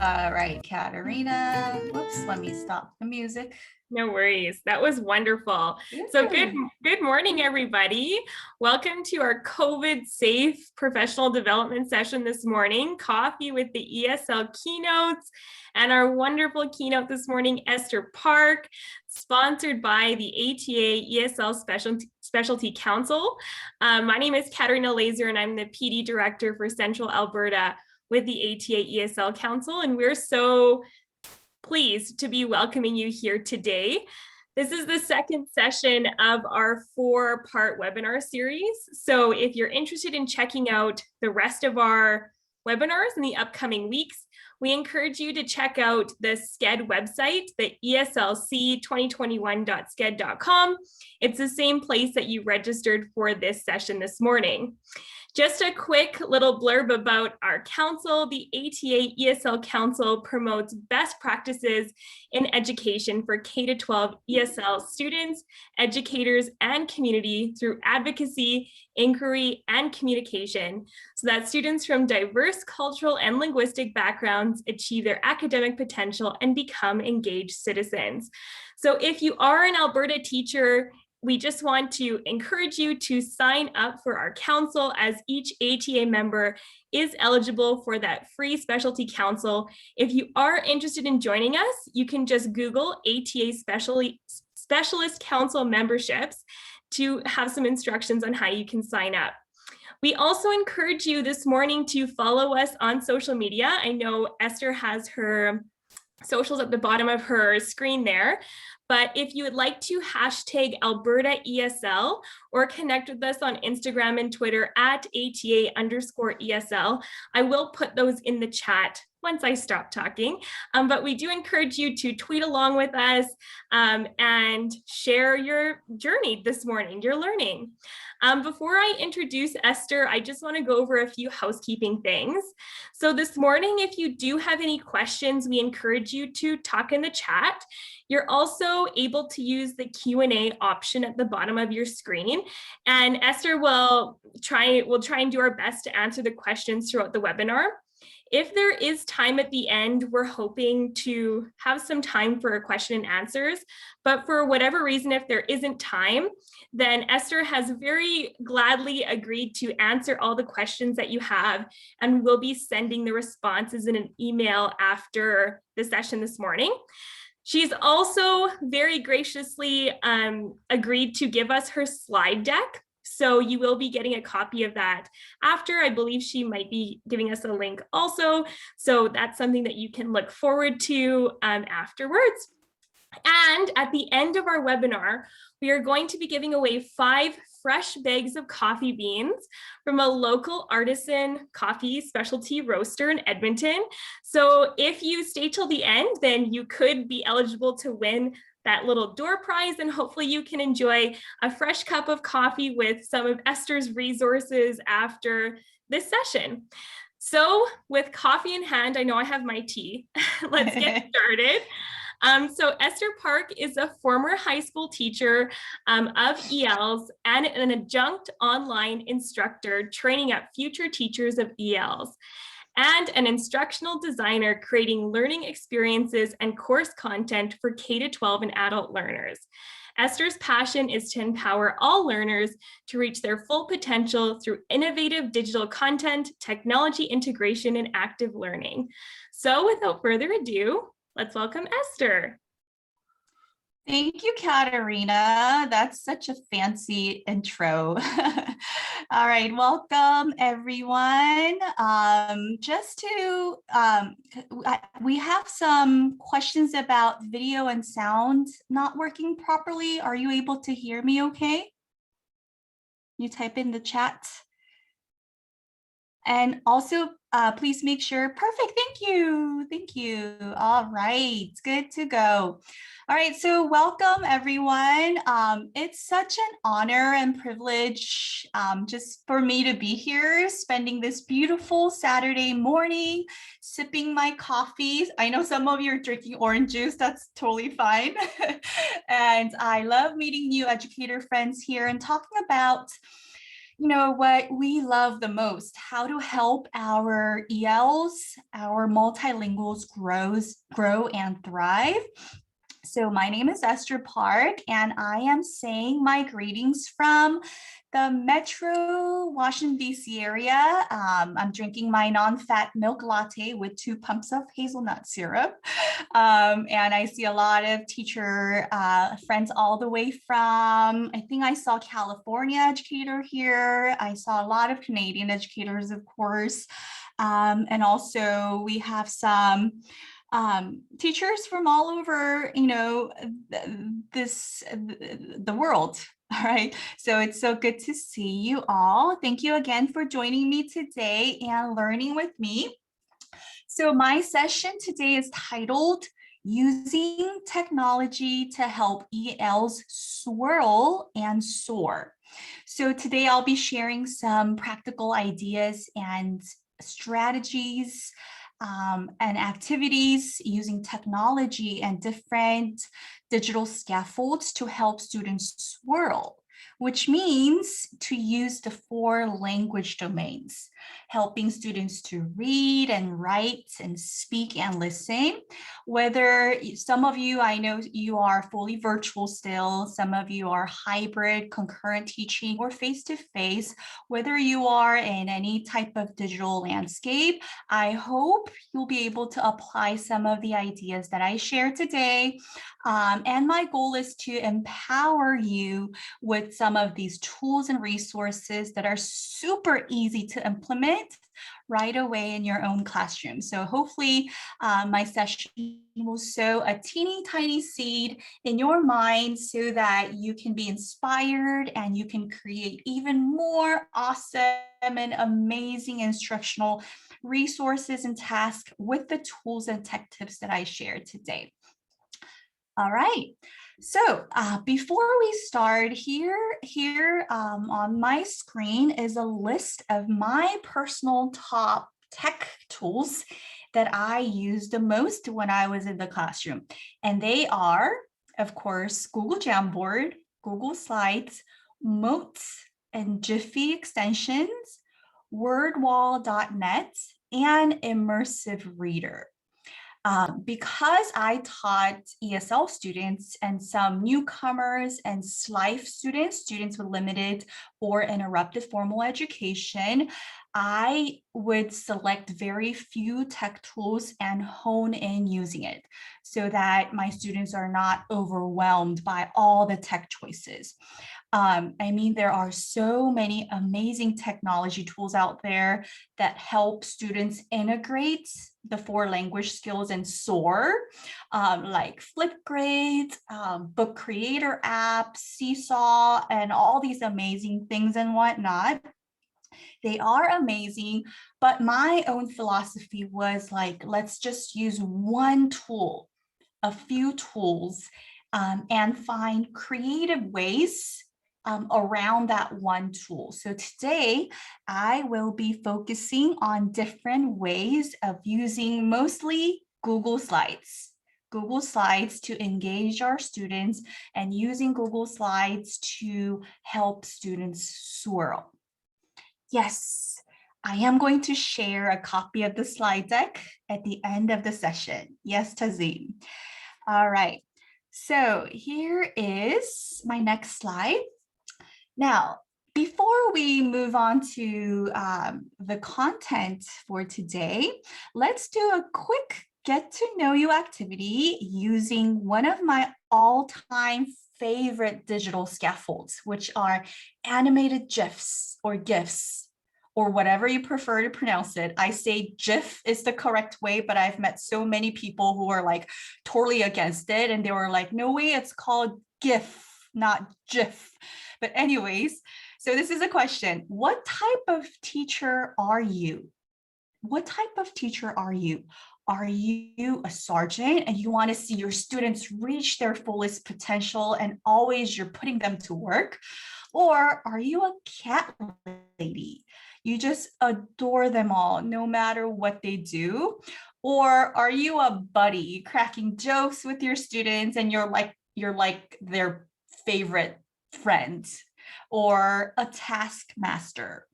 All right, Katerina. Whoops, let me stop the music. No worries. That was wonderful. So good morning, everybody. Welcome to our COVID safe professional development session this morning, coffee with the ESL keynotes, and our wonderful keynote this morning, Esther Park, sponsored by the ATA ESL Specialty Council. My name is Katerina Laser, and I'm the PD Director for Central Alberta with the ATA ESL Council, and we're so pleased to be welcoming you here today. This is the second session of our 4-part webinar series. So if you're interested in checking out the rest of our webinars in the upcoming weeks, we encourage you to check out the SCED website, the ESLC2021.sced.com. It's the same place that you registered for this session this morning. Just a quick little blurb about our council. The ATA ESL Council promotes best practices in education for K-12 ESL students, educators, and community through advocacy, inquiry, and communication, so that students from diverse cultural and linguistic backgrounds achieve their academic potential and become engaged citizens. So if you are an Alberta teacher, we just want to encourage you to sign up for our council, as each ATA member is eligible for that free specialty council. If you are interested in joining us, you can just Google ATA Specialist Council memberships to have some instructions on how you can sign up. We also encourage you this morning to follow us on social media. I know Esther has her socials at the bottom of her screen there. But if you would like to hashtag Alberta ESL or connect with us on Instagram and Twitter at ATA_ESL, I will put those in the chat once I stop talking. But we do encourage you to tweet along with us and share your journey this morning, your learning. Before I introduce Esther, I just want to go over a few housekeeping things. So this morning, if you do have any questions, we encourage you to talk in the chat. You're also able to use the Q&A option at the bottom of your screen, and Esther will try and do our best to answer the questions throughout the webinar. If there is time at the end, we're hoping to have some time for question and answers, but for whatever reason, if there isn't time, then Esther has very gladly agreed to answer all the questions that you have, and we'll be sending the responses in an email after the session this morning. She's also very graciously agreed to give us her slide deck. So you will be getting a copy of that after. I believe she might be giving us a link also. So that's something that you can look forward to afterwards. And at the end of our webinar, we are going to be giving away 5 fresh bags of coffee beans from a local artisan coffee specialty roaster in Edmonton. So if you stay till the end, then you could be eligible to win that little door prize, and hopefully you can enjoy a fresh cup of coffee with some of Esther's resources after this session. So with coffee in hand, I know I have my tea. Let's get started. So Esther Park is a former high school teacher of ELs and an adjunct online instructor training up future teachers of ELs, and an instructional designer creating learning experiences and course content for K-12 and adult learners. Esther's passion is to empower all learners to reach their full potential through innovative digital content, technology integration, and active learning. So without further ado, let's welcome Esther. Thank you, Katerina. That's such a fancy intro. All right, welcome everyone. We have some questions about video and sound not working properly. Are you able to hear me okay? You type in the chat. And also, please make sure, perfect, thank you. All right, good to go. All right, so welcome everyone. It's such an honor and privilege just for me to be here, spending this beautiful Saturday morning, sipping my coffee. I know some of you are drinking orange juice, that's totally fine. And I love meeting new educator friends here and talking about what we love the most, how to help our ELs, our multilinguals grow and thrive. So my name is Esther Park, and I am saying my greetings from the Metro Washington, D.C. area. I'm drinking my non-fat milk latte with 2 pumps of hazelnut syrup. And I see a lot of teacher friends all the way from, I think I saw California educator here. I saw a lot of Canadian educators, of course. And also we have some teachers from all over, the world. All right. So it's so good to see you all. Thank you again for joining me today and learning with me. So my session today is titled Using Technology to Help ELs Swirl and Soar. So today I'll be sharing some practical ideas and strategies and activities using technology and different digital scaffolds to help students swirl, which means to use the 4 language domains, helping students to read and write and speak and listen. Whether some of you, I know you are fully virtual still, some of you are hybrid, concurrent teaching, or face-to-face, whether you are in any type of digital landscape, I hope you'll be able to apply some of the ideas that I share today. And my goal is to empower you with some of these tools and resources that are super easy to implement right away in your own classroom. So hopefully my session will sow a teeny tiny seed in your mind so that you can be inspired and you can create even more awesome and amazing instructional resources and tasks with the tools and tech tips that I shared today. All right. So before we start, here on my screen is a list of my personal top tech tools that I use the most when I was in the classroom. And they are, of course, Google Jamboard, Google Slides, Motes and Jiffy extensions, wordwall.net, and Immersive Reader. Because I taught ESL students and some newcomers and SLIFE students with limited or interrupted formal education, I would select very few tech tools and hone in using it so that my students are not overwhelmed by all the tech choices. There are so many amazing technology tools out there that help students integrate the 4 language skills and soar, like Flipgrid, Book Creator app, Seesaw, and all these amazing things and whatnot. They are amazing, but my own philosophy was like, let's just use one tool, a few tools, and find creative ways around that one tool. So today I will be focusing on different ways of using mostly Google Slides. Google Slides to engage our students and using Google Slides to help students swirl. Yes, I am going to share a copy of the slide deck at the end of the session. Yes, Tazeen. All right, so here is my next slide. Now, before we move on to the content for today, let's do a quick get to know you activity using one of my all-time favorite digital scaffolds, which are animated GIFs or GIFs, or whatever you prefer to pronounce it. I say GIF is the correct way, but I've met so many people who are like totally against it. And they were like, no way, it's called GIF, not GIF. But anyways, so this is a question. What type of teacher are you? What type of teacher are you? Are you a sergeant and you want to see your students reach their fullest potential and always you're putting them to work? Or are you a cat lady? You just adore them all, no matter what they do? Or are you a buddy cracking jokes with your students and you're like their favorite friend? or a taskmaster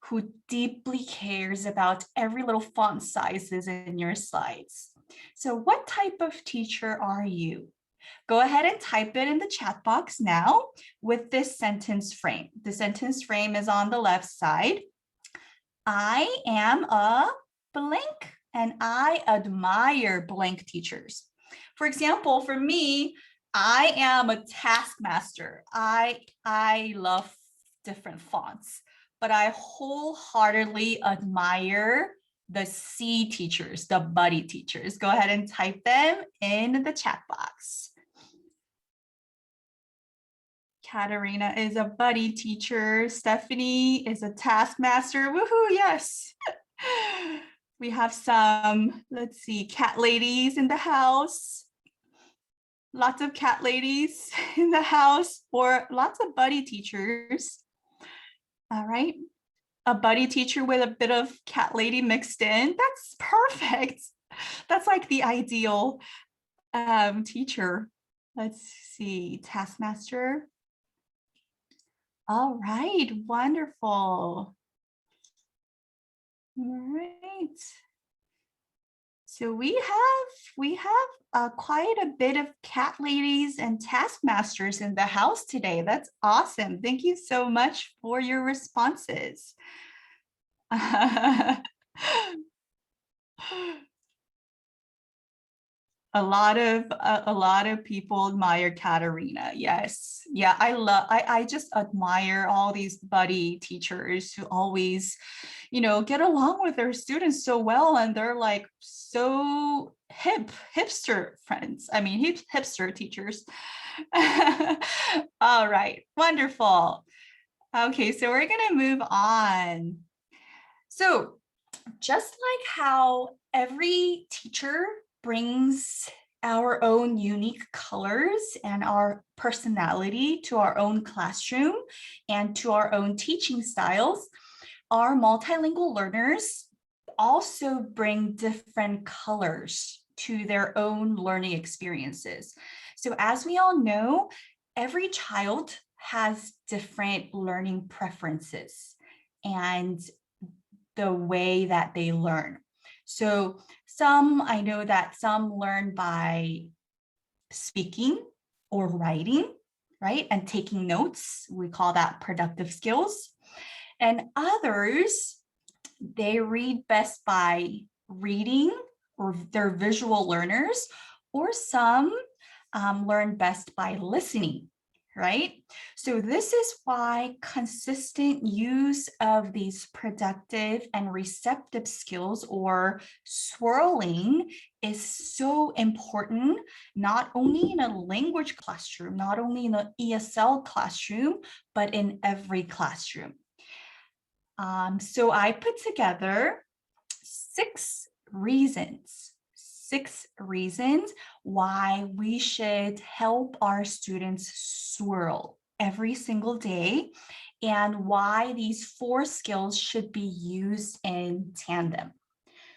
who deeply cares about every little font sizes in your slides. So what type of teacher are you? Go ahead and type it in the chat box now with this sentence frame. The sentence frame is on the left side. I am a blank and I admire blank teachers. For example, for me, I am a taskmaster. I love different fonts, but I wholeheartedly admire the C teachers, the buddy teachers. Go ahead and type them in the chat box. Katarina is a buddy teacher. Stephanie is a taskmaster. Woohoo, yes. We have some, let's see, cat ladies in the house. Lots of cat ladies in the house, or lots of buddy teachers. All right. A buddy teacher with a bit of cat lady mixed in. That's perfect. That's like the ideal teacher. Let's see, taskmaster. All right, wonderful. All right. So we have quite a bit of cat ladies and taskmasters in the house today. That's awesome. Thank you so much for your responses. A lot of people admire Katarina. Yes. Yeah, I just admire all these buddy teachers who always, get along with their students so well, and they're like so hipster friends. I mean, hipster teachers. All right, wonderful. Okay, so we're gonna move on. So just like how every teacher brings our own unique colors and our personality to our own classroom and to our own teaching styles, our multilingual learners also bring different colors to their own learning experiences. So as we all know, every child has different learning preferences and the way that they learn. So I know that some learn by speaking or writing, right? And taking notes. We call that productive skills. And others, they read best by reading, or they're visual learners, or some learn best by listening, right? So this is why consistent use of these productive and receptive skills, or swirling, is so important, not only in a language classroom, not only in an ESL classroom, but in every classroom. So I put together 6 reasons why we should help our students swirl every single day, and why these 4 skills should be used in tandem.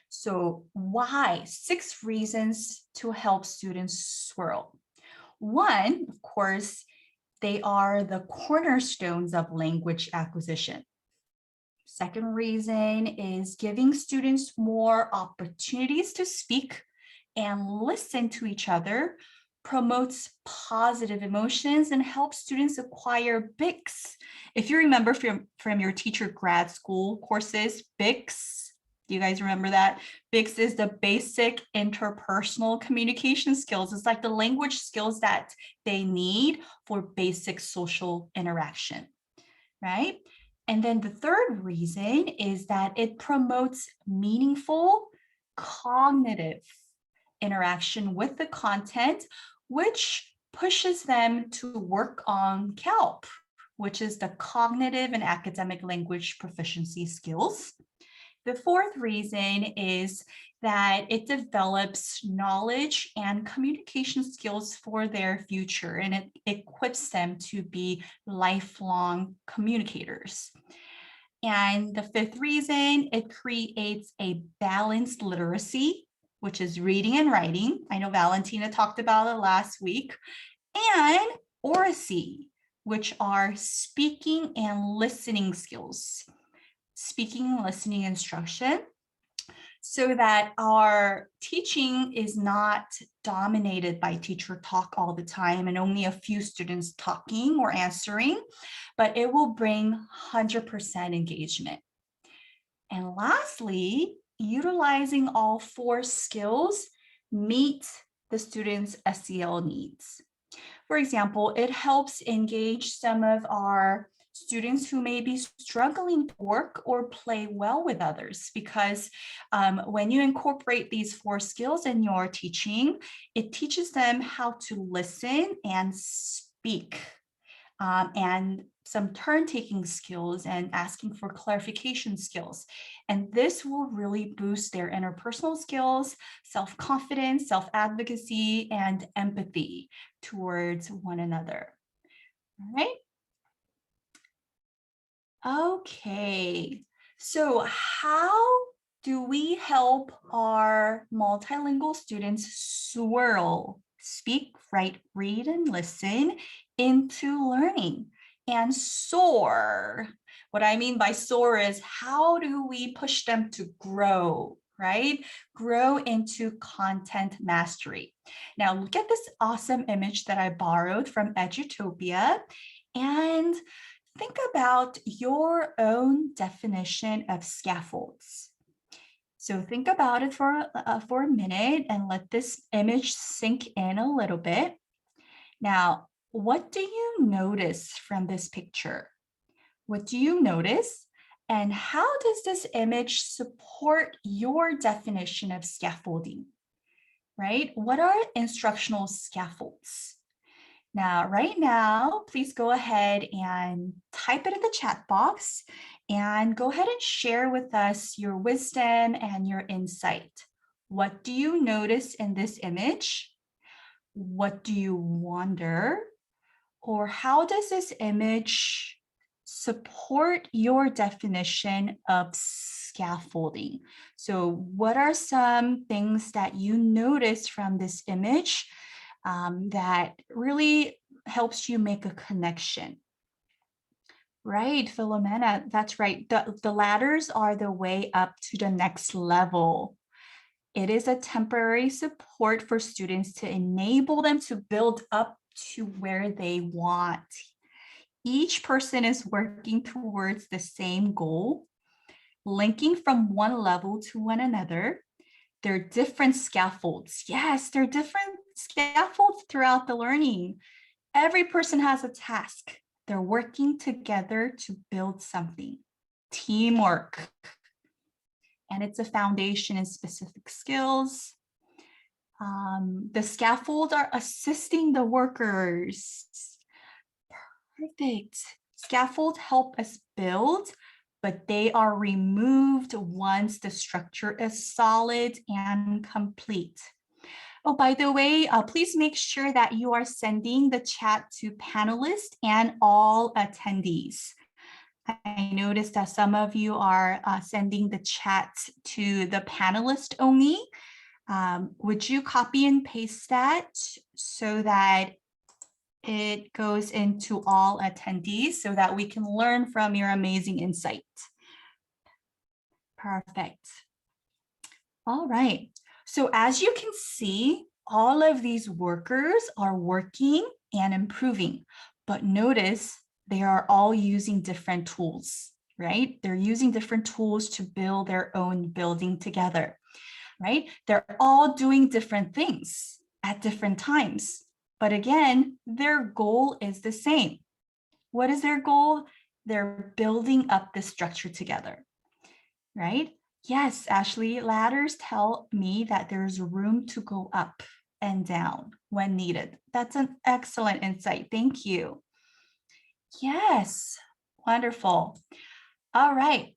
So why? 6 reasons to help students swirl. 1, of course, they are the cornerstones of language acquisition. Second reason is giving students more opportunities to speak and listen to each other promotes positive emotions and helps students acquire BICS. If you remember from your teacher grad school courses, BICS, do you guys remember that? BICS is the basic interpersonal communication skills. It's like the language skills that they need for basic social interaction, right? And then the third reason is that it promotes meaningful cognitive interaction with the content, which pushes them to work on CALP, which is the cognitive and academic language proficiency skills. The fourth reason is that it develops knowledge and communication skills for their future, and it equips them to be lifelong communicators. And the fifth reason, it creates a balanced literacy, which is reading and writing. I know Valentina talked about it last week. And oracy, which are speaking and listening skills. Speaking and listening instruction, so that our teaching is not dominated by teacher talk all the time and only a few students talking or answering, but it will bring 100% engagement. And lastly, utilizing all 4 skills meet the students' SEL needs. For example, it helps engage some of our students who may be struggling to work or play well with others, because when you incorporate these 4 skills in your teaching, it teaches them how to listen and speak, and some turn-taking skills and asking for clarification skills. And this will really boost their interpersonal skills, self-confidence, self-advocacy, and empathy towards one another. All right. Okay, so how do we help our multilingual students swirl, speak, write, read, and listen into learning and soar? What I mean by soar is how do we push them to grow, right? Grow into content mastery. Now look at this awesome image that I borrowed from Edutopia, and think about your own definition of scaffolds. So think about it for a minute and let this image sink in a little bit. Now, what do you notice from this picture? What do you notice? And how does this image support your definition of scaffolding, right? What are instructional scaffolds? Now, right now, please go ahead and type it in the chat box and go ahead and share with us your wisdom and your insight. What do you notice in this image? What do you wonder? Or how does this image support your definition of scaffolding? So what are some things that you notice from this image that really helps you make a connection? Right, Philomena, that's right. The ladders are the way up to the next level. It is a temporary support for students to enable them to build up to where they want. Each person is working towards the same goal, linking from one level to one another. They're different scaffolds. Yes, they're different scaffolds throughout the learning. Every person has a task. They're working together to build something. Teamwork. And it's a foundation in specific skills. The scaffolds are assisting the workers. Perfect. Scaffolds help us build, but they are removed once the structure is solid and complete. Oh, by the way, please make sure that you are sending the chat to panelists and all attendees. I noticed that some of you are sending the chat to the panelist only. Would you copy and paste that so that it goes into all attendees so that we can learn from your amazing insight? Perfect. All right. So as you can see, all of these workers are working and improving, but notice they are all using different tools, right? They're using different tools to build their own building together, right? They're all doing different things at different times. But again, their goal is the same. What is their goal? They're building up the structure together, right? Yes, Ashley, ladders tell me that there's room to go up and down when needed. That's an excellent insight. Thank you. Yes, wonderful. All right.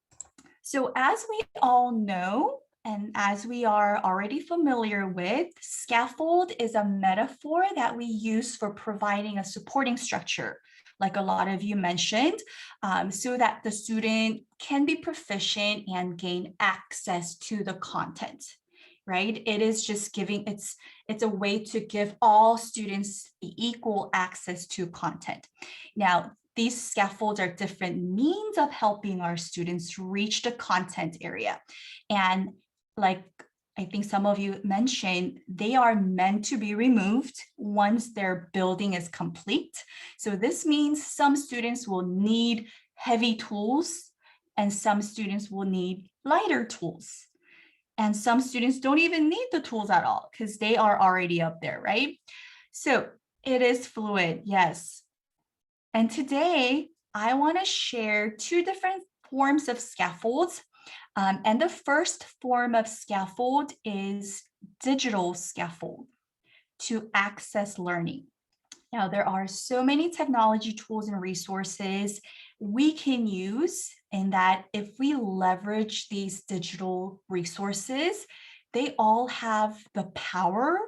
So as we all know, and as we are already familiar with, scaffold is a metaphor that we use for providing a supporting structure, like a lot of you mentioned, so that the student can be proficient and gain access to the content, right? It is just giving, it's a way to give all students equal access to content. Now, these scaffolds are different means of helping our students reach the content area. And like I think some of you mentioned, they are meant to be removed once their building is complete. So this means some students will need heavy tools and some students will need lighter tools. And some students don't even need the tools at all because they are already up there, right? So it is fluid, yes. And today I want to share two different forms of scaffolds. And the first form of scaffold is digital scaffold to access learning. Now, there are so many technology tools and resources we can use, in that if we leverage these digital resources, they all have the power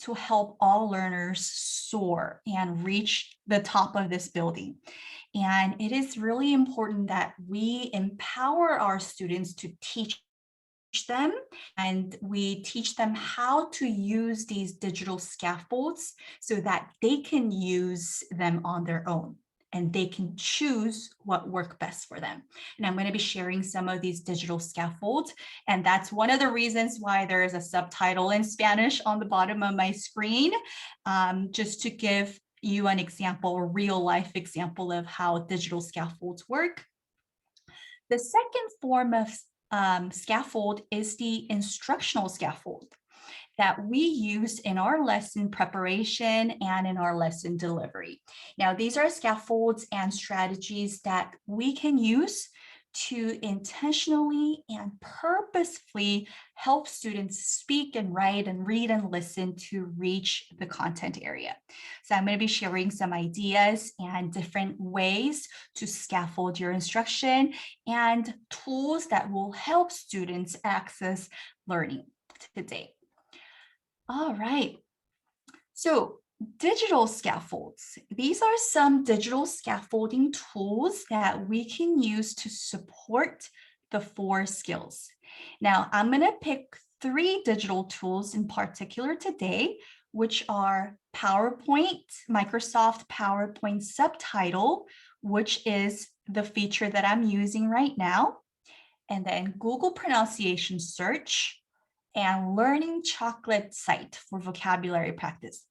to help all learners soar and reach the top of this building. And it is really important that we empower our students to teach them, and we teach them how to use these digital scaffolds so that they can use them on their own and they can choose what works best for them. And I'm going to be sharing some of these digital scaffolds. And that's one of the reasons why there is a subtitle in Spanish on the bottom of my screen, just to give you an example, a real life example of how digital scaffolds work. The second form of scaffold is the instructional scaffold that we use in our lesson preparation and in our lesson delivery. Now, these are scaffolds and strategies that we can use to intentionally and purposefully help students speak and write and read and listen to reach the content area. So I'm going to be sharing some ideas and different ways to scaffold your instruction and tools that will help students access learning today. All right. So digital scaffolds. These are some digital scaffolding tools that we can use to support the 4 skills. Now, I'm going to pick 3 digital tools in particular today, which are PowerPoint, Microsoft PowerPoint Subtitle, which is the feature that I'm using right now, and then Google Pronunciation Search, and Learning Chocolate site for vocabulary practice.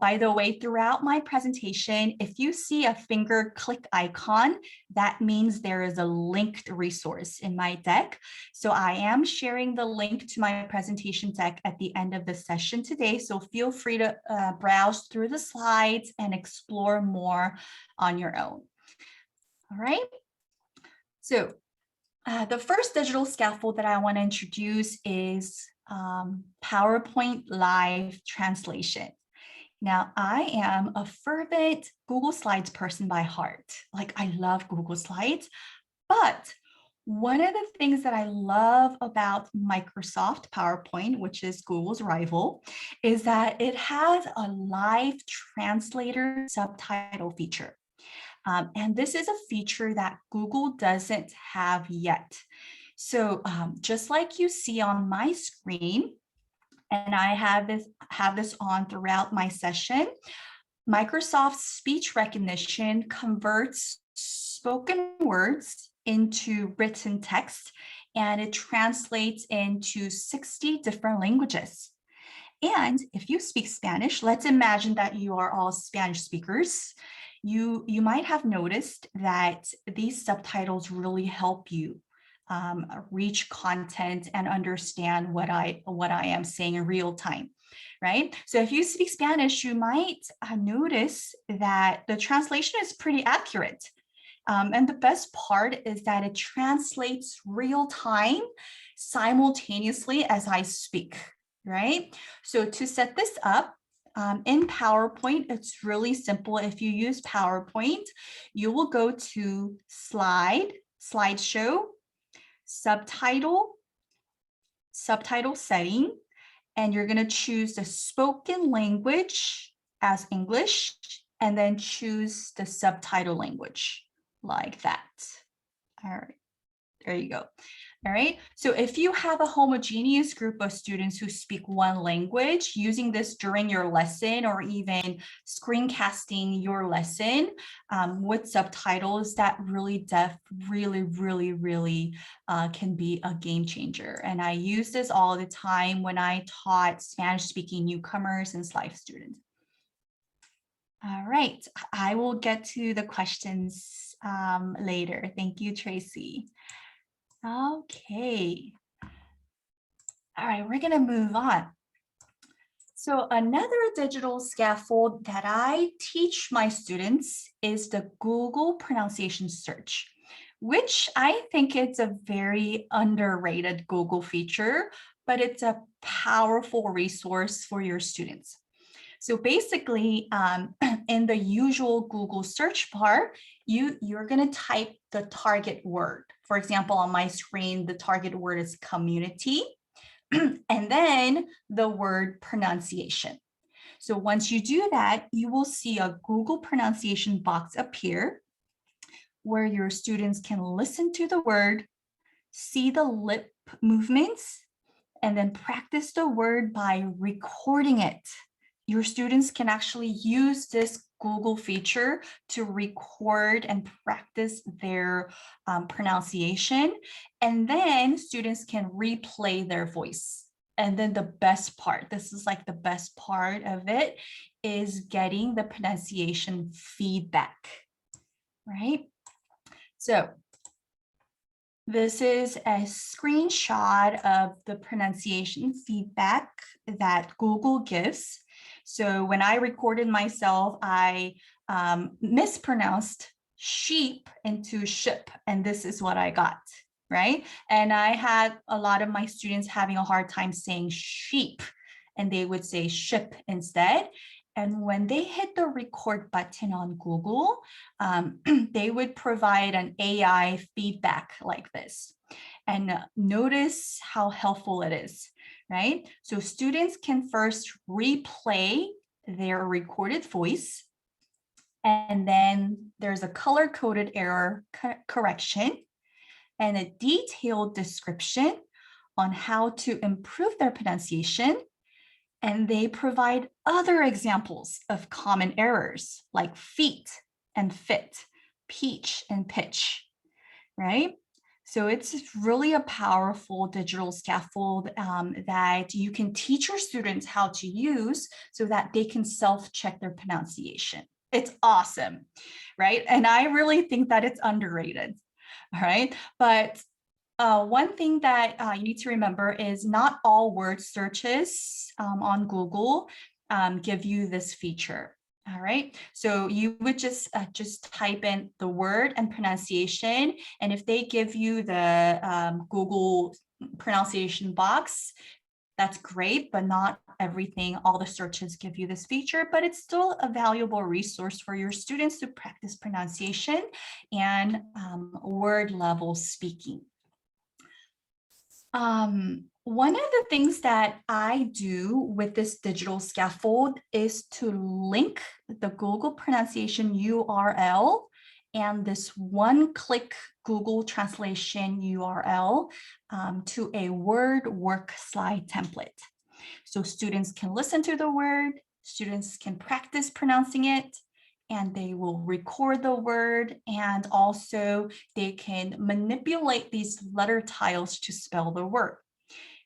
By the way, throughout my presentation, if you see a finger click icon, that means there is a linked resource in my deck. So I am sharing the link to my presentation deck at the end of the session today. So feel free to browse through the slides and explore more on your own. All right. So the first digital scaffold that I want to introduce is PowerPoint Live Translation. Now, I am a fervent Google Slides person by heart. Like, I love Google Slides, but one of the things that I love about Microsoft PowerPoint, which is Google's rival, is that it has a live translator subtitle feature. And this is a feature that Google doesn't have yet. So just like you see on my screen, and I have this on throughout my session, Microsoft speech recognition converts spoken words into written text, and it translates into 60 different languages. And if you speak Spanish, let's imagine that you are all Spanish speakers. You might have noticed that these subtitles really help you reach content and understand what I am saying in real time, right? So if you speak Spanish, you might notice that the translation is pretty accurate. And the best part is that it translates real time simultaneously as I speak, right? So to set this up, in PowerPoint, it's really simple. If you use PowerPoint, you will go to slideshow, subtitle setting, and you're going to choose the spoken language as English, and then choose the subtitle language like that. All right, there you go. All right, so if you have a homogeneous group of students who speak one language, using this during your lesson or even screencasting your lesson with subtitles, that really can be a game changer. And I use this all the time when I taught Spanish-speaking newcomers and SLIFE students. All right, I will get to the questions later. Thank you, Tracy. Okay. All right, we're going to move on. So another digital scaffold that I teach my students is the Google pronunciation search, which I think it's a very underrated Google feature, but it's a powerful resource for your students. So basically, in the usual Google search bar, you're going to type the target word. For example, on my screen, the target word is community, and then the word pronunciation. So once you do that, you will see a Google pronunciation box appear where your students can listen to the word, see the lip movements, and then practice the word by recording it. Your students can actually use this Google feature to record and practice their pronunciation. And then students can replay their voice. And then the best part, this is like the best part of it, is getting the pronunciation feedback, right? So this is a screenshot of the pronunciation feedback that Google gives. So when I recorded myself, I mispronounced sheep into ship, and this is what I got, right? And I had a lot of my students having a hard time saying sheep, and they would say ship instead. And when they hit the record button on Google, they would provide an AI feedback like this. And notice how helpful it is, right? So students can first replay their recorded voice, and then there's a color-coded error correction and a detailed description on how to improve their pronunciation. And they provide other examples of common errors like feet and fit, peach and pitch, right? So it's really a powerful digital scaffold that you can teach your students how to use so that they can self-check their pronunciation. It's awesome, right? And I really think that it's underrated, all right? But one thing that you need to remember is not all word searches on Google give you this feature. All right, so you would just type in the word and pronunciation, and if they give you the Google pronunciation box, that's great, but not everything, all the searches give you this feature, but it's still a valuable resource for your students to practice pronunciation and word level speaking. One of the things that I do with this digital scaffold is to link the Google pronunciation URL and this one-click Google translation URL to a word work slide template. So students can listen to the word, students can practice pronouncing it, and they will record the word, and also they can manipulate these letter tiles to spell the word,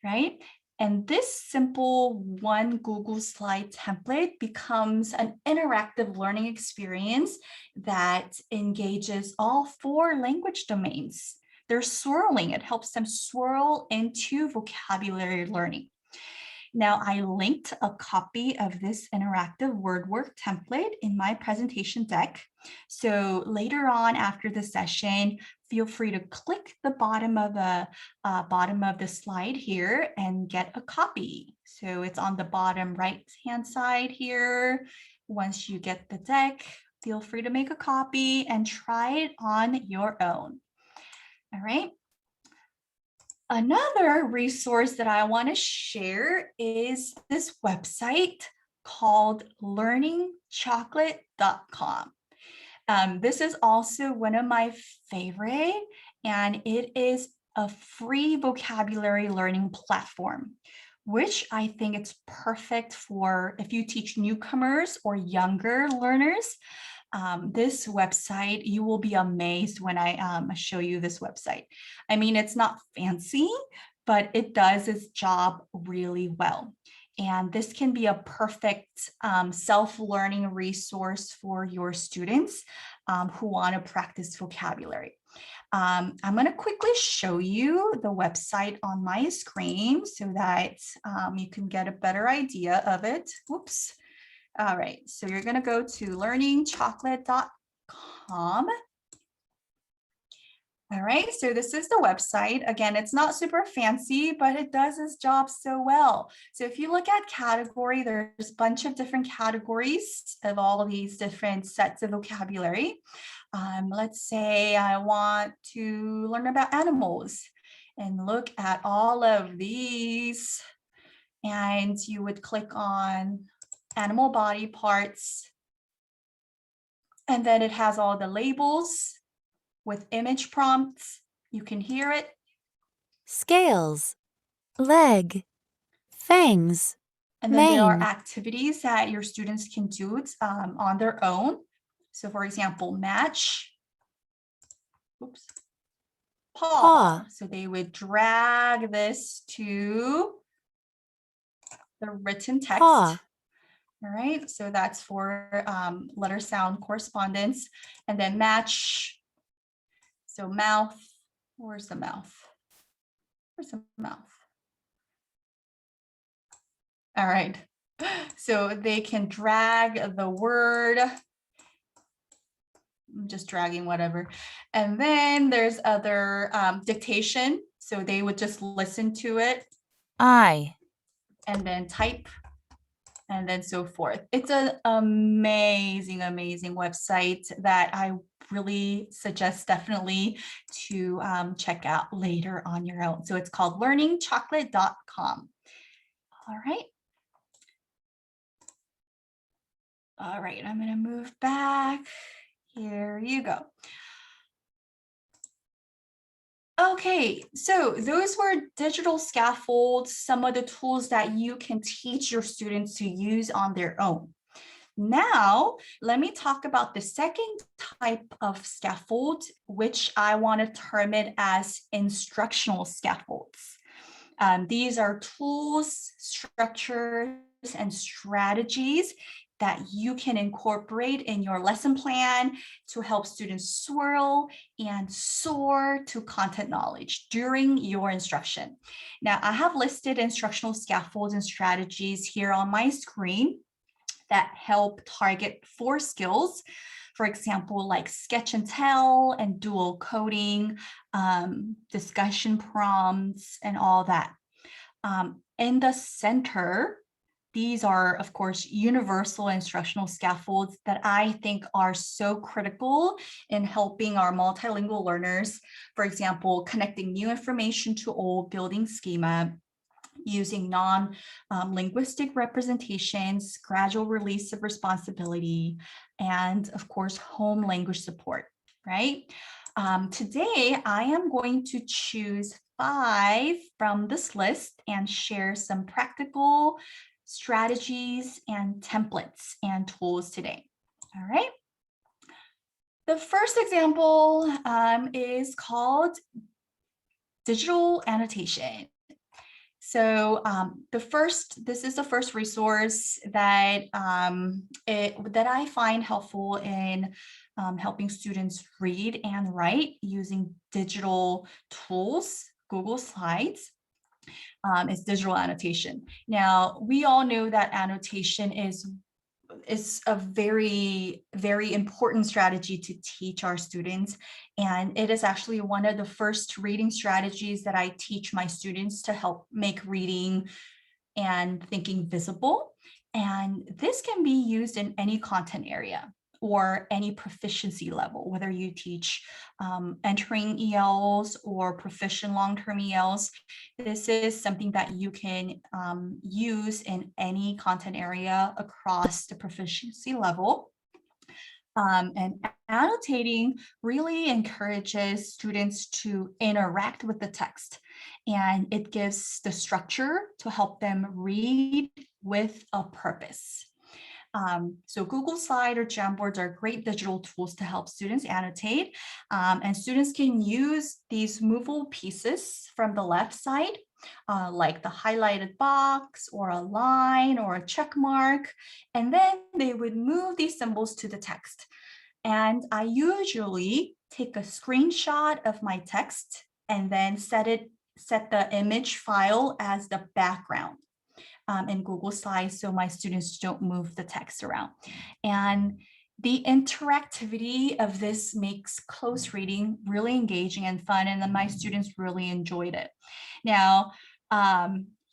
right? And this simple one Google slide template becomes an interactive learning experience that engages all 4 language domains. They're swirling, it helps them swirl into vocabulary learning. Now, I linked a copy of this interactive word work template in my presentation deck. So later on after the session, feel free to click the bottom of the slide here and get a copy. So it's on the bottom right-hand side here. Once you get the deck, feel free to make a copy and try it on your own. All right. Another resource that I want to share is this website called learningchocolate.com. This is also one of my favorite, and it is a free vocabulary learning platform, which I think it's perfect for if you teach newcomers or younger learners. This website, you will be amazed when I show you this website. I mean, it's not fancy, but it does its job really well. And this can be a perfect self-learning resource for your students who want to practice vocabulary. I'm going to quickly show you the website on my screen so that you can get a better idea of it. Whoops. All right, so you're going to go to learningchocolate.com. All right, so this is the website. Again, it's not super fancy, but it does its job so well. So if you look at category, there's a bunch of different categories of all of these different sets of vocabulary. Let's say I want to learn about animals and look at all of these. And you would click on animal body parts. And then it has all the labels with image prompts. You can hear it. Scales, leg, fangs, And then there are mane, activities that your students can do on their own. So for example, match, oops, paw. So they would drag this to the written text. paw, All right, so that's for letter sound correspondence. And then match, so mouth, where's the mouth? Where's the mouth? All right, so they can drag the word. I'm just dragging whatever. And then there's other dictation. So they would just listen to it. eye, And then type. And then so forth. It's an amazing, amazing website that I really suggest definitely to check out later on your own. So it's called learningchocolate.com. All right. All right, I'm going to move back. Here you go. Okay, so those were digital scaffolds, some of the tools that you can teach your students to use on their own. Now, let me talk about the second type of scaffold, which I want to term it as instructional scaffolds. These are tools, structures, and strategies that you can incorporate in your lesson plan to help students swirl and soar to content knowledge during your instruction. Now, I have listed instructional scaffolds and strategies here on my screen that help target 4 skills. For example, like sketch and tell and dual coding, discussion prompts, and all that. In the center, these are, of course, universal instructional scaffolds that I think are so critical in helping our multilingual learners. For example, connecting new information to old, building schema, using non-linguistic representations, gradual release of responsibility, and of course, home language support, right? Today, I am going to choose 5 from this list and share some practical strategies and templates and tools today. All right. The first example is called digital annotation. So this is the first resource that that I find helpful in helping students read and write using digital tools, Google Slides. Is digital annotation. Now, we all know that annotation is a very, very important strategy to teach our students. And it is actually one of the first reading strategies that I teach my students to help make reading and thinking visible. And this can be used in any content area or any proficiency level, whether you teach entering ELs or proficient long-term ELs. This is something that you can use in any content area across the proficiency level. And annotating really encourages students to interact with the text, and it gives the structure to help them read with a purpose. So Google Slide or Jamboards are great digital tools to help students annotate, and students can use these movable pieces from the left side, like the highlighted box or a line or a check mark, and then they would move these symbols to the text. And I usually take a screenshot of my text and then set the image file as the background in Google Slides so my students don't move the text around. And the interactivity of this makes close reading really engaging and fun, and then my students really enjoyed it. Now,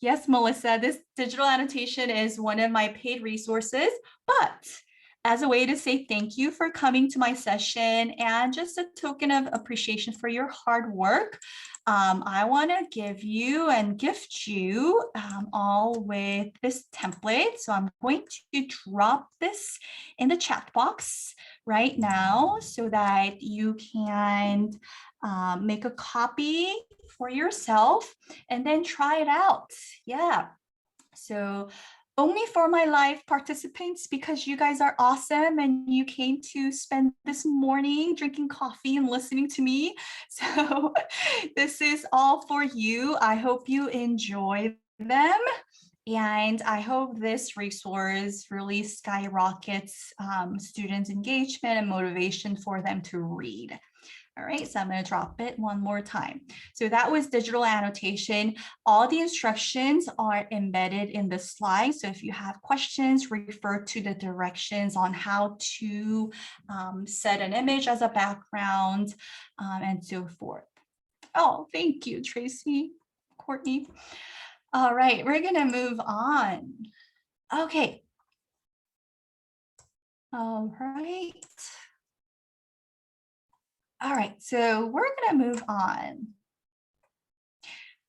yes, Melissa, this digital annotation is one of my paid resources, but as a way to say thank you for coming to my session and just a token of appreciation for your hard work, I want to give you and gift you all with this template. So I'm going to drop this in the chat box right now so that you can make a copy for yourself and then try it out. Yeah. So only for my live participants, because you guys are awesome and you came to spend this morning drinking coffee and listening to me. So this is all for you. I hope you enjoy them. And I hope this resource really skyrockets students' engagement and motivation for them to read. All right, so I'm going to drop it one more time. So that was digital annotation. All the instructions are embedded in the slide. So if you have questions, refer to the directions on how to set an image as a background and so forth. Oh, thank you, Tracy, Courtney. All right, we're going to move on. Okay. All right. All right, so we're going to move on.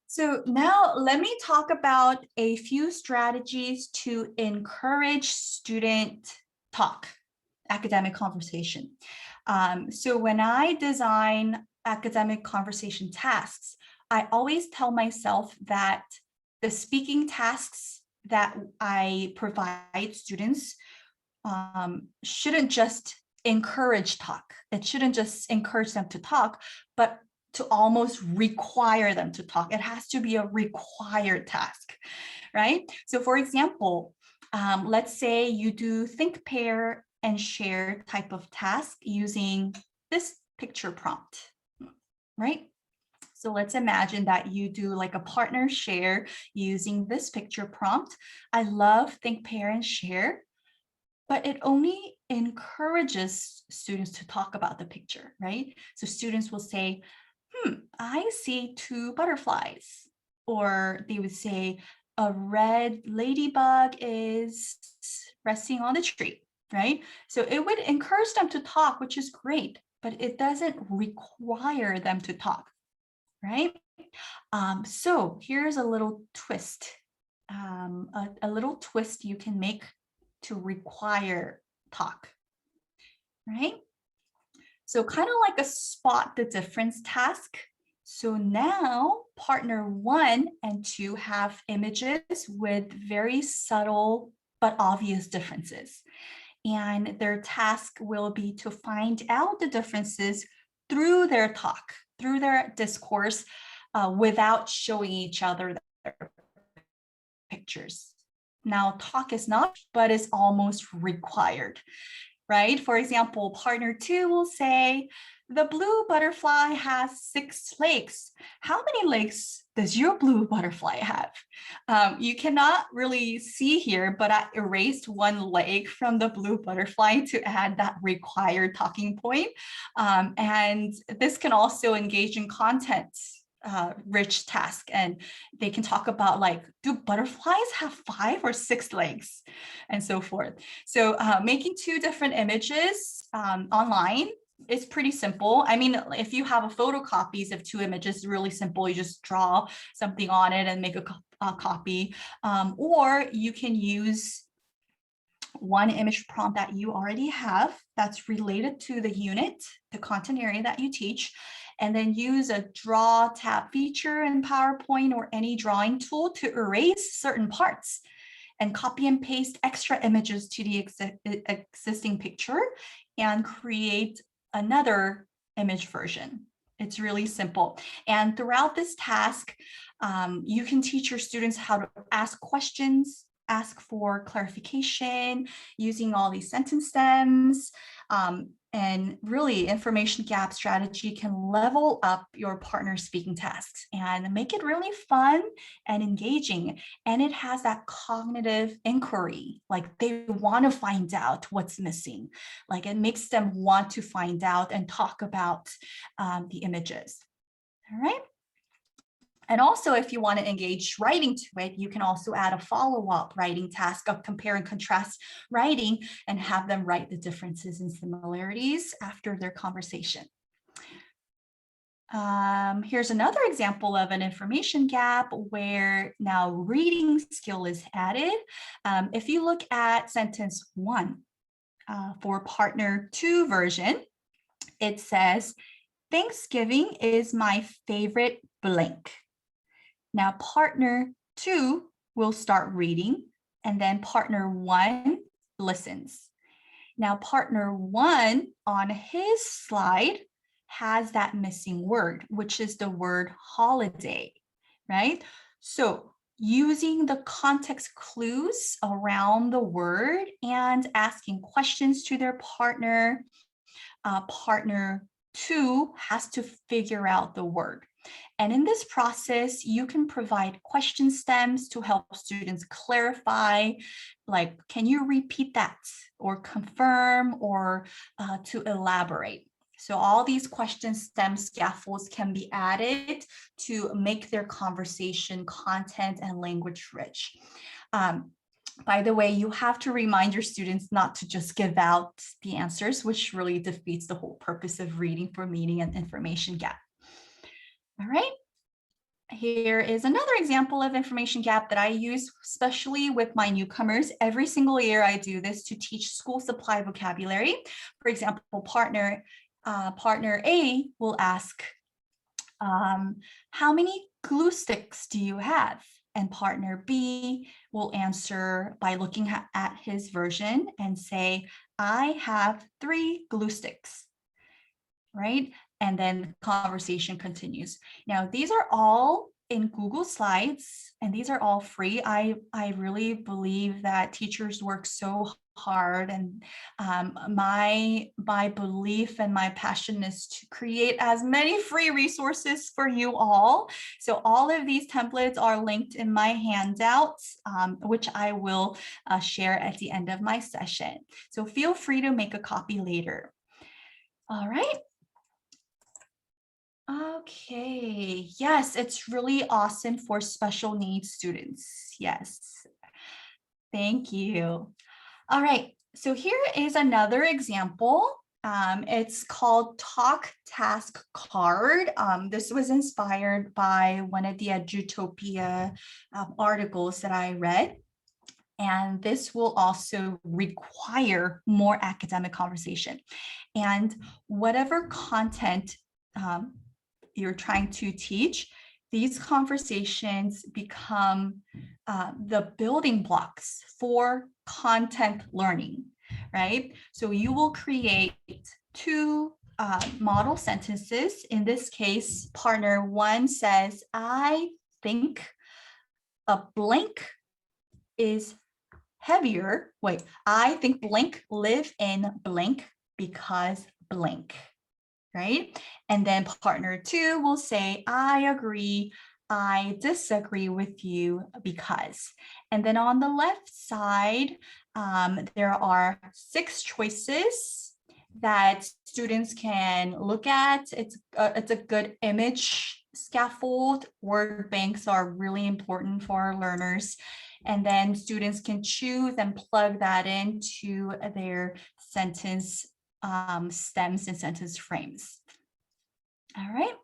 So now let me talk about a few strategies to encourage student talk, academic conversation. So when I design academic conversation tasks, I always tell myself that the speaking tasks that I provide students shouldn't just encourage talk. It shouldn't just encourage them to talk, but to almost require them to talk. It has to be a required task, right? So for example, let's say you do think, pair, and share type of task using this picture prompt, right? So let's imagine that you do like a partner share using this picture prompt. I love think, pair, and share, but it only encourages students to talk about the picture, right? So students will say, I see two butterflies, or they would say a red ladybug is resting on the tree, right? So it would encourage them to talk, which is great, but it doesn't require them to talk, right? So here's a little twist, a little twist you can make to require talk, right? So kind of like a spot the difference task. So now partner 1 and 2 have images with very subtle but obvious differences. And their task will be to find out the differences through their talk, through their discourse, without showing each other their pictures. Now, talk is not, but is almost required, right? For example, partner 2 will say, the blue butterfly has 6 legs. How many legs does your blue butterfly have? You cannot really see here, but I erased 1 leg from the blue butterfly to add that required talking point. And this can also engage in content rich task, and they can talk about like, do butterflies have 5 or 6 legs, and so forth. So making 2 different images online is pretty simple. I mean, if you have a photocopies of 2 images, it's really simple. You just draw something on it and make a copy, or you can use one image prompt that you already have that's related to the unit, the content area that you teach, and then use a draw tab feature in PowerPoint or any drawing tool to erase certain parts and copy and paste extra images to the existing picture and create another image version. It's really simple. And throughout this task, you can teach your students how to ask questions, ask for clarification using all these sentence stems. And really, information gap strategy can level up your partner speaking tasks and make it really fun and engaging. And it has that cognitive inquiry, like they want to find out what's missing. Like it makes them want to find out and talk about the images. All right. And also, if you want to engage writing to it, you can also add a follow-up writing task of compare and contrast writing and have them write the differences and similarities after their conversation. Here's another example of an information gap where now reading skill is added. If you look at sentence 1 for partner 2 version, it says, Thanksgiving is my favorite blank. Now partner 2 will start reading and then partner 1 listens. Now partner 1 on his slide has that missing word, which is the word holiday, right? So using the context clues around the word and asking questions to their partner, partner 2 has to figure out the word. And in this process, you can provide question stems to help students clarify, like, can you repeat that or confirm or to elaborate? So all these question stem scaffolds can be added to make their conversation content and language rich. By the way, you have to remind your students not to just give out the answers, which really defeats the whole purpose of reading for meaning and information gap. All right. Here is another example of information gap that I use, especially with my newcomers. Every single year I do this to teach school supply vocabulary. For example, partner A will ask, how many glue sticks do you have? And partner B will answer by looking at his version and say, I have 3 glue sticks, right? And then the conversation continues. Now, these are all in Google Slides, and these are all free. I really believe that teachers work so hard, and my belief and my passion is to create as many free resources for you all. So all of these templates are linked in my handouts, which I will share at the end of my session. So feel free to make a copy later. All right. Okay, yes, it's really awesome for special needs students. Yes, thank you. All right, so here is another example. It's called Talk Task Card. This was inspired by one of the Edutopia articles that I read. And this will also require more academic conversation. And whatever content you're trying to teach, these conversations become the building blocks for content learning, right? So you will create 2 model sentences. In this case, partner 1 says, I think a blank is heavier. Wait, I think blank live in blank because blank. Right? And then partner 2 will say, I agree, I disagree with you because. And then on the left side, there are 6 choices that students can look at. It's a good image scaffold. Word banks are really important for our learners. And then students can choose and plug that into their sentence stems and sentence frames. All right.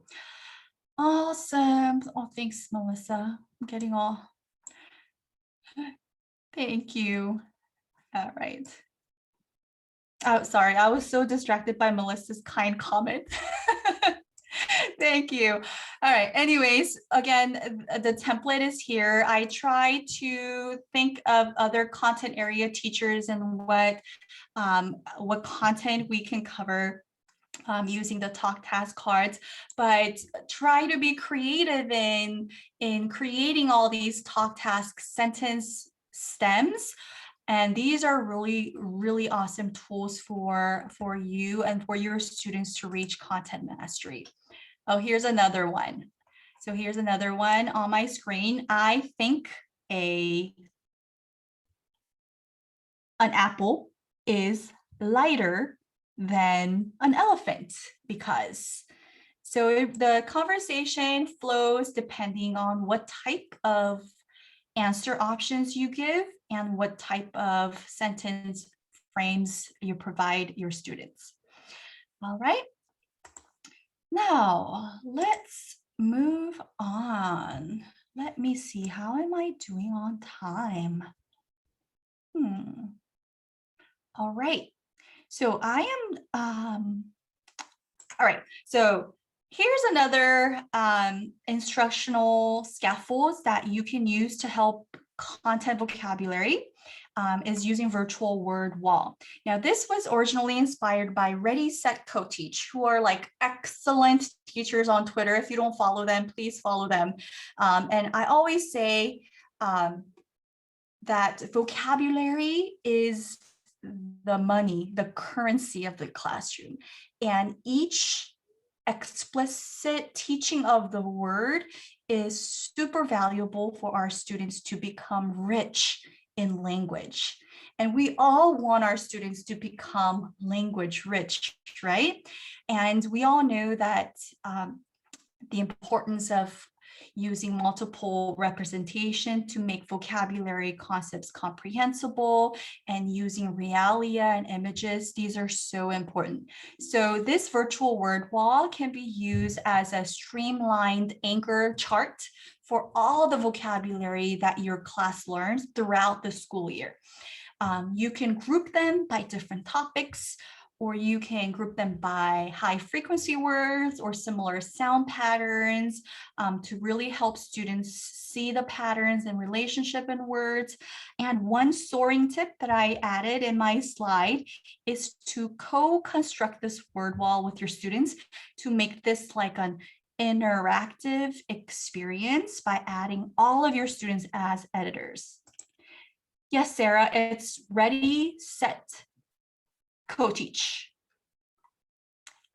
Awesome. Oh, thanks, Melissa. I'm getting all. Thank you. All right. Oh, sorry, I was so distracted by Melissa's kind comment. Thank you. All right. Anyways, again, the template is here. I try to think of other content area teachers and what content we can cover using the talk task cards, but try to be creative in creating all these talk task sentence stems. And these are really, really awesome tools for you and for your students to reach content mastery. Oh, here's another one. So here's another one on my screen. I think an apple is lighter than an elephant because. So the conversation flows depending on what type of answer options you give and what type of sentence frames you provide your students. All right. Now, let's move on. Let me see, how am I doing on time? All right, so I am, all right, so here's another instructional scaffolds that you can use to help content vocabulary. Is using virtual word wall. Now, this was originally inspired by Ready, Set, Co-Teach, who are like excellent teachers on Twitter. If you don't follow them, please follow them. And I always say that vocabulary is the money, the currency of the classroom. And each explicit teaching of the word is super valuable for our students to become rich in language. And we all want our students to become language rich, right? And we all know that the importance of using multiple representation to make vocabulary concepts comprehensible and using realia and images. These are so important. So this virtual word wall can be used as a streamlined anchor chart for all the vocabulary that your class learns throughout the school year. You can group them by different topics, or you can group them by high frequency words or similar sound patterns to really help students see the patterns and relationship in words. And one soaring tip that I added in my slide is to co-construct this word wall with your students to make this like an interactive experience by adding all of your students as editors. Yes, Sarah, it's Ready, Set, Co-Teach.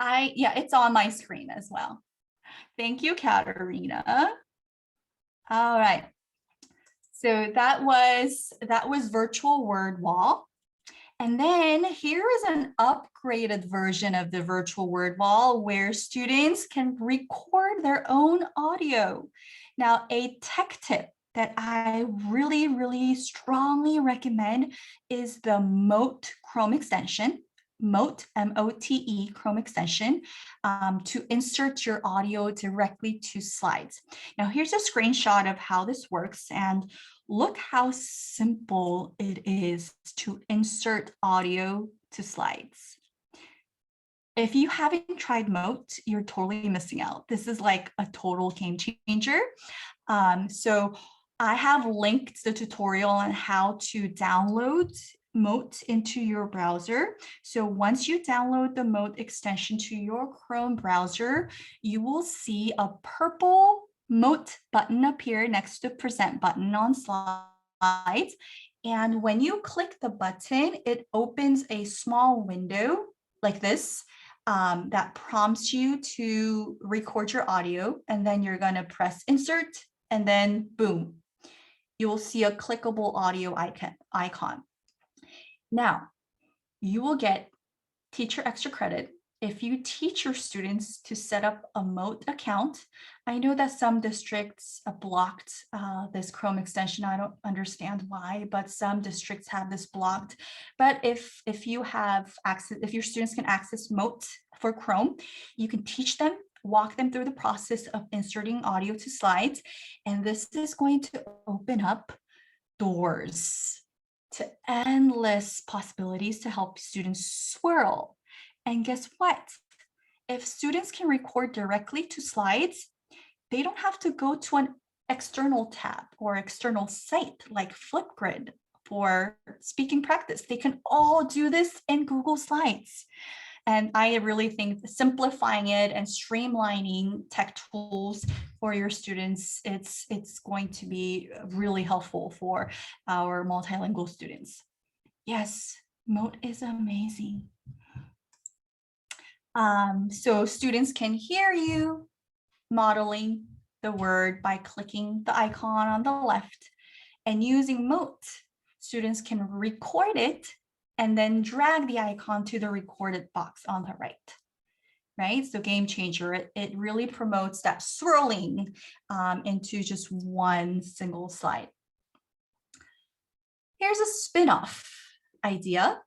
Yeah, it's on my screen as well. Thank you, Katerina. All right. So that was virtual word wall. And then here is an upgraded version of the virtual word wall where students can record their own audio. Now, a tech tip that I really, really strongly recommend is the Mote Chrome extension. Mote, M-O-T-E, Chrome extension to insert your audio directly to slides. Now, here's a screenshot of how this works, and look how simple it is to insert audio to slides. If you haven't tried Mote, you're totally missing out. This is like a total game changer. So I have linked the tutorial on how to download Mote into your browser. So once you download the Mote extension to your Chrome browser, you will see a purple Mote button appear next to present button on slides. And when you click the button, it opens a small window like this that prompts you to record your audio. And then you're going to press insert, and then boom, you will see a clickable audio icon. Now, you will get teacher extra credit if you teach your students to set up a Mote account. I know that some districts blocked this Chrome extension. I don't understand why, but some districts have this blocked. But if you have access, if your students can access Mote for Chrome, you can teach them, walk them through the process of inserting audio to slides. And this is going to open up doors to endless possibilities to help students swirl. And guess what? If students can record directly to slides, they don't have to go to an external tab or external site like Flipgrid for speaking practice. They can all do this in Google Slides. And I really think simplifying it and streamlining tech tools for your students, it's going to be really helpful for our multilingual students. Yes, Mote is amazing. So students can hear you modeling the word by clicking the icon on the left, and using Mote, students can record it and then drag the icon to the recorded box on the right? So game changer, it really promotes that swirling into just one single slide. Here's a spin-off idea.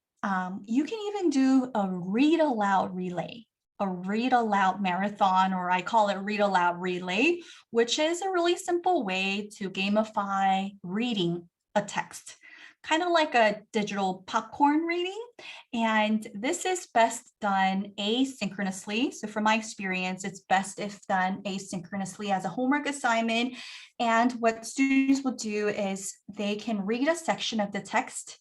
You can even do a read aloud relay, a read aloud marathon, or I call it read aloud relay, which is a really simple way to gamify reading a text, kind of like a digital popcorn reading. And this is best done asynchronously. So from my experience, it's best if done asynchronously as a homework assignment. And what students will do is they can read a section of the text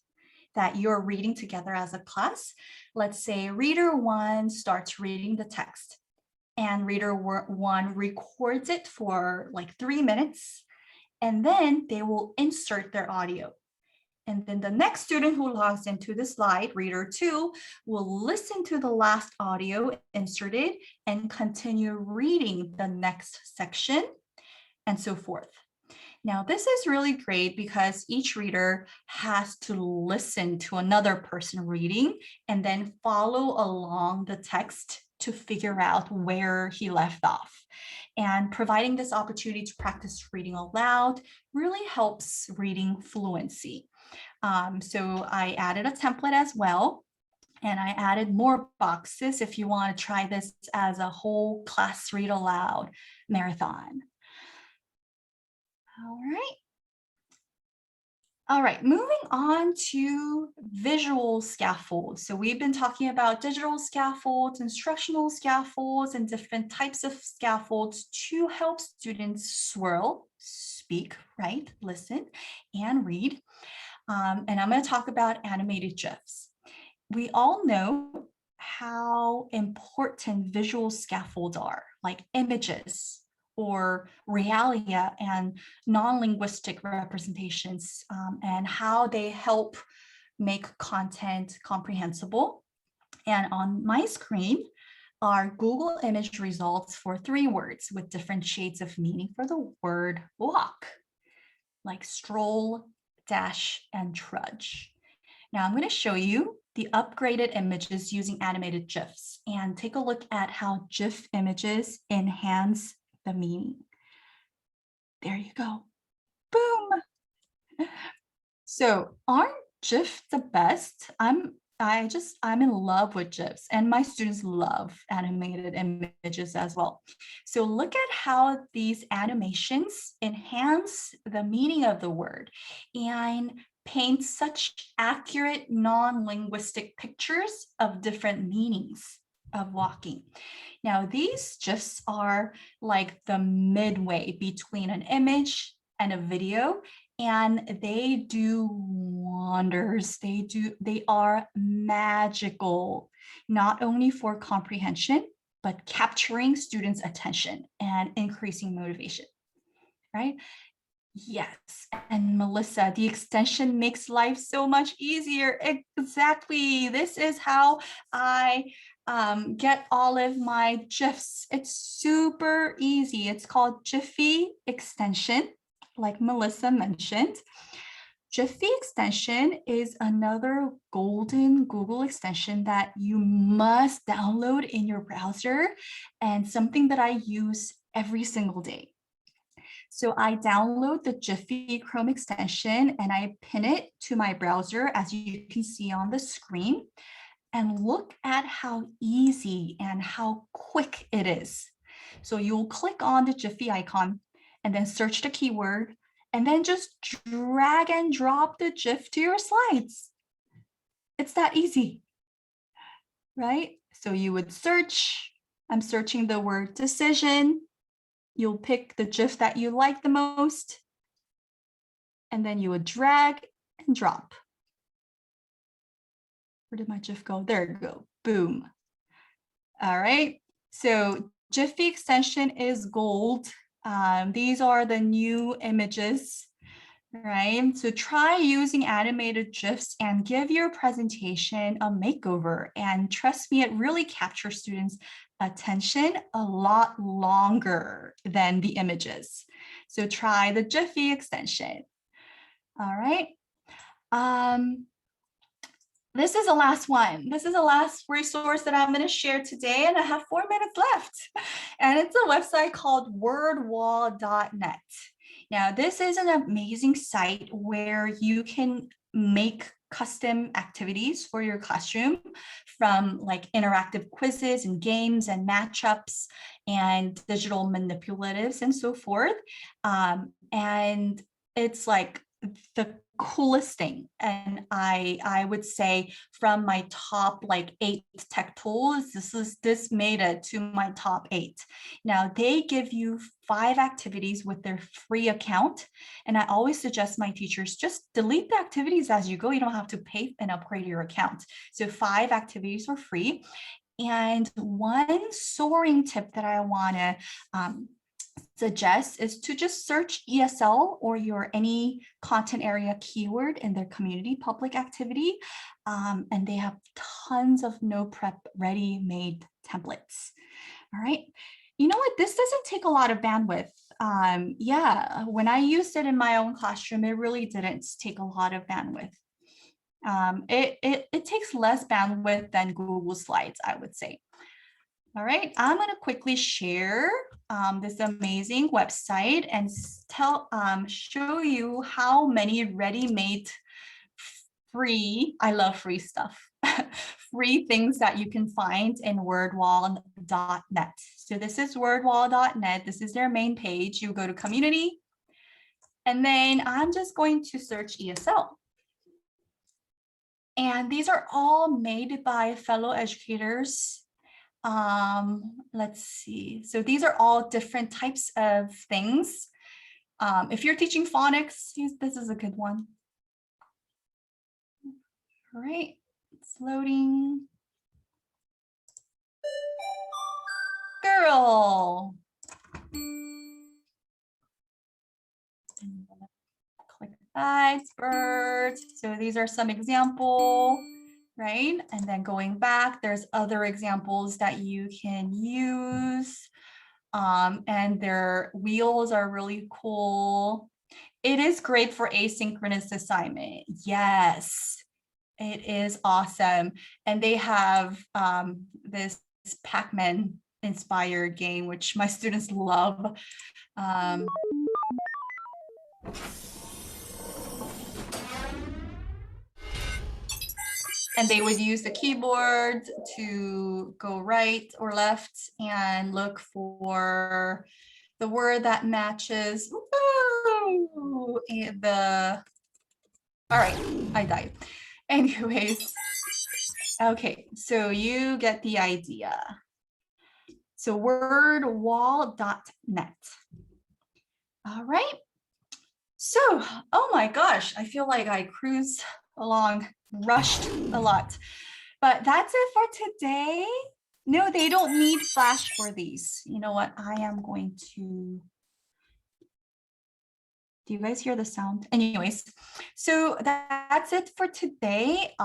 that you're reading together as a class. Let's say reader 1 starts reading the text and reader 1 records it for like 3 minutes, and then they will insert their audio. And then the next student who logs into the slide, reader 2, will listen to the last audio inserted and continue reading the next section, and so forth. Now, this is really great because each reader has to listen to another person reading and then follow along the text to figure out where he left off. And providing this opportunity to practice reading aloud really helps reading fluency. So I added a template as well, and I added more boxes if you want to try this as a whole class read aloud marathon. All right, moving on to visual scaffolds. So we've been talking about digital scaffolds, instructional scaffolds, and different types of scaffolds to help students swirl, speak, right, listen, and read. And I'm going to talk about animated GIFs. We all know how important visual scaffolds are, like images or realia and non-linguistic representations, and how they help make content comprehensible. And on my screen are Google image results for 3 words with different shades of meaning for the word walk, like stroll, dash, and trudge. Now I'm going to show you the upgraded images using animated GIFs, and take a look at how GIF images enhance the meaning. There you go. Boom. So aren't GIFs the best? I'm in love with GIFs, and my students love animated images as well. So look at how these animations enhance the meaning of the word and paint such accurate non-linguistic pictures of different meanings of walking. Now, these GIFs are like the midway between an image and a video, and they do wonders. They are magical, not only for comprehension, but capturing students' attention and increasing motivation, right? Yes, and Melissa, the extension makes life so much easier. Exactly. This is how I get all of my GIFs. It's super easy. It's called Jiffy extension, like Melissa mentioned. Jiffy extension is another golden Google extension that you must download in your browser, and something that I use every single day. So I download the Jiffy Chrome extension and I pin it to my browser, as you can see on the screen. And look at how easy and how quick it is. So you'll click on the Jiffy icon and then search the keyword, and then just drag and drop the GIF to your slides. It's that easy, right? So you would search, I'm searching the word decision. You'll pick the GIF that you like the most, and then you would drag and drop. Where did my GIF go? There it go, boom. All right, so Jiffy extension is gold. These are the new images, right? So try using animated GIFs and give your presentation a makeover. And trust me, it really captures students' attention a lot longer than the images. So try the Jiffy extension. All right. This is the last one. This is the last resource that I'm going to share today, and I have 4 minutes left. And it's a website called wordwall.net. Now, this is an amazing site where you can make custom activities for your classroom, from like interactive quizzes and games and matchups and digital manipulatives and so forth. And it's like the coolest thing. And I would say from my top like 8 tech tools, this made it to my top 8. Now they give you 5 activities with their free account. And I always suggest my teachers just delete the activities as you go. You don't have to pay and upgrade your account. So 5 activities for free. And one soaring tip that I want to suggest is to just search ESL or your any content area keyword in their community public activity. And they have tons of no prep ready-made templates. All right. You know what? This doesn't take a lot of bandwidth. Yeah, when I used it in my own classroom, it really didn't take a lot of bandwidth. It takes less bandwidth than Google Slides, I would say. All right, I'm going to quickly share this amazing website and show you how many ready-made free, I love free stuff, free things that you can find in wordwall.net. So this is wordwall.net. This is their main page. You go to community, and then I'm just going to search ESL. And these are all made by fellow educators. Let's see. So these are all different types of things. If you're teaching phonics, this is a good one. All right, it's loading. Girl. Click that, bird. So these are some examples. Right? And then going back, there's other examples that you can use. And their wheels are really cool. It is great for asynchronous assignment. Yes, it is awesome. And they have this Pac-Man inspired game, which my students love. And they would use the keyboard to go right or left and look for the word that matches. Ooh, all right, I died. Anyways, okay, so you get the idea. So wordwall.net. All right. So, oh my gosh, I feel like I cruised along, rushed a lot, but that's it for today. No, they don't need Flash for these. You know what? I am going to, do you guys hear the sound? Anyways, so that's it for today.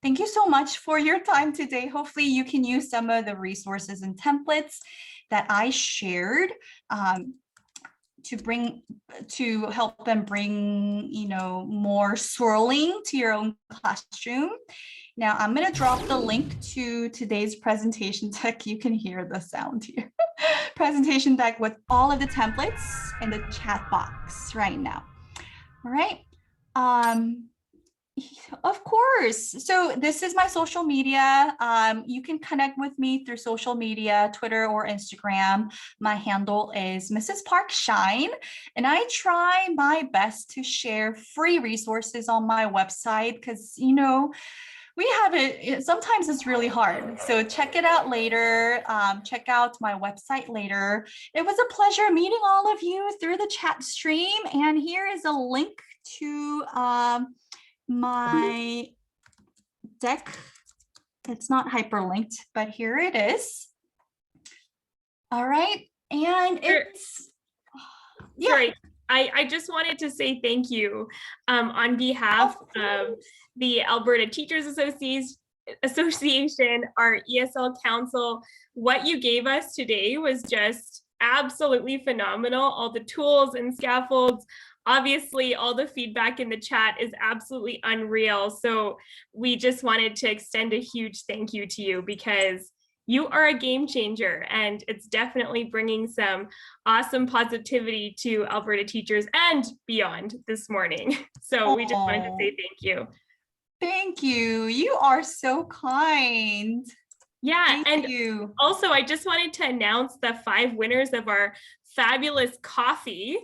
Thank you so much for your time today. Hopefully you can use some of the resources and templates that I shared to help them bring, you know, more swirling to your own classroom. Now I'm going to drop the link to today's presentation deck. You can hear the sound here. Presentation deck with all of the templates in the chat box right now. All right. Of course. So this is my social media. You can connect with me through social media, Twitter or Instagram. My handle is Mrs. Park Shine, and I try my best to share free resources on my website because, we have it. Sometimes it's really hard. So check it out later. Check out my website later. It was a pleasure meeting all of you through the chat stream. And here is a link to my deck. It's not hyperlinked, but here it is. All right. And it's, yeah. Sorry, I just wanted to say thank you on behalf of the Alberta Teachers Association, our ESL Council. What you gave us today was just absolutely phenomenal. All the tools and scaffolds, obviously all the feedback in the chat is absolutely unreal. So we just wanted to extend a huge thank you to you because you are a game changer, and it's definitely bringing some awesome positivity to Alberta teachers and beyond this morning. So we just wanted to say thank you. Thank you. You are so kind. Yeah, Thank you. Also, I just wanted to announce the 5 winners of our fabulous coffee.